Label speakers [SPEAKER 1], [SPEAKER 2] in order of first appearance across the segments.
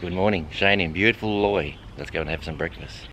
[SPEAKER 1] Good morning, Shane in beautiful Loy. Let's go and have some breakfast.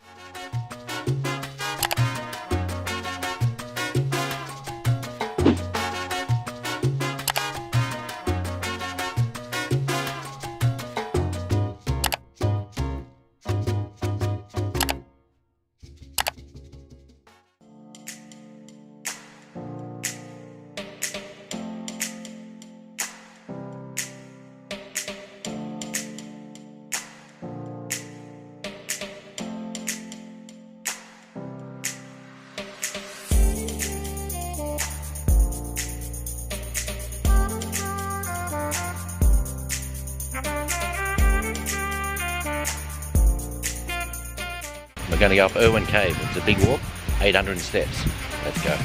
[SPEAKER 1] We're going to go up Ehrling Cave. It's a big walk, 800 steps. Let's go.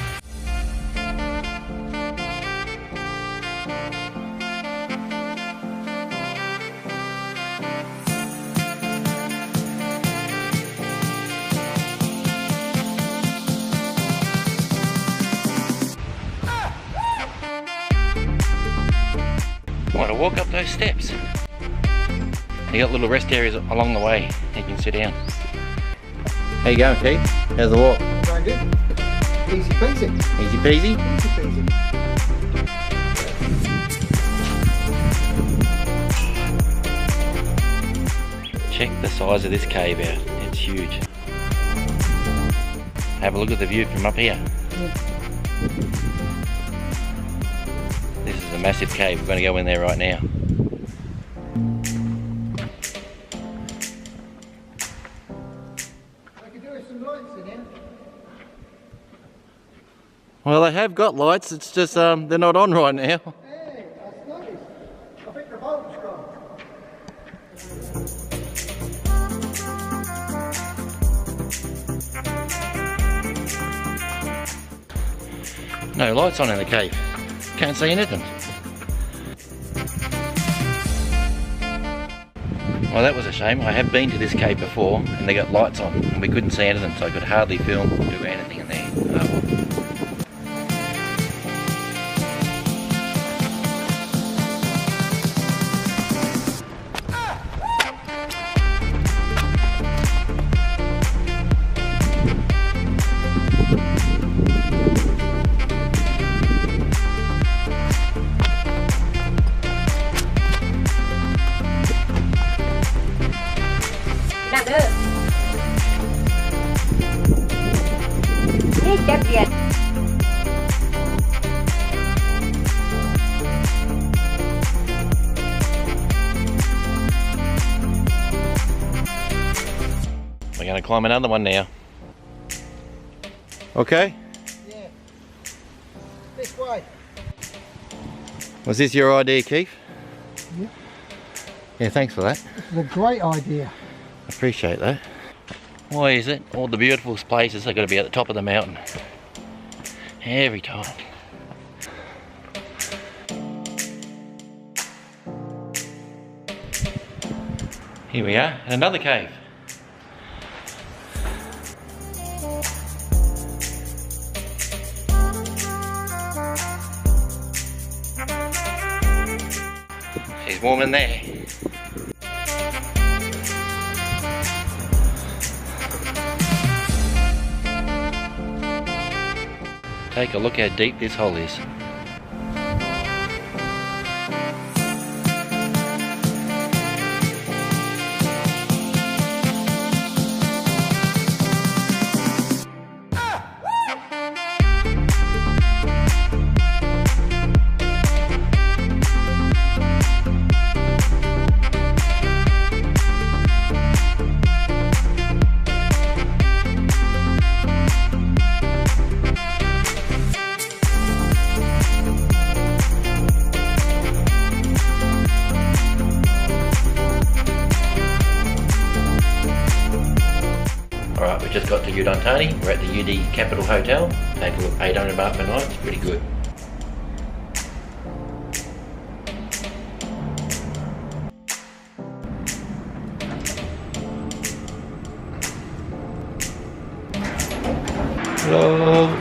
[SPEAKER 1] Want to walk up those steps. You got little rest areas along the way. You can sit down. How you going, Keith? How's the walk?
[SPEAKER 2] Going good. Easy peasy.
[SPEAKER 1] Easy peasy?
[SPEAKER 2] Easy peasy.
[SPEAKER 1] Check the size of this cave out. It's huge. Have a look at the view from up here.
[SPEAKER 2] Yeah.
[SPEAKER 1] This is a massive cave. We're going to go in there right now. Well, they have got lights, it's just they're not on right now.
[SPEAKER 2] Hey, that's nice. I think the bulb's gone.
[SPEAKER 1] No lights on in the cave. Can't see anything. Well, that was a shame. I have been to this cave before and they got lights on and we couldn't see anything, so I could hardly film or do anything in there. Oh, well.
[SPEAKER 3] Chắc Việt.
[SPEAKER 1] We're going to climb another one now. Okay?
[SPEAKER 2] Yeah. This way.
[SPEAKER 1] Was this your idea, Keith?
[SPEAKER 2] Yeah.
[SPEAKER 1] Yeah, thanks for that.
[SPEAKER 2] This is a great idea.
[SPEAKER 1] Appreciate that. Why is it? All the beautiful places are going to be at the top of the mountain. Every time. Here we are, in another cave. She's warm in there. Take a look how deep this hole is. Alright, we just got to Udon. We're at the UD Capital Hotel. Take a look, 800 baht per night, it's pretty good. Hello.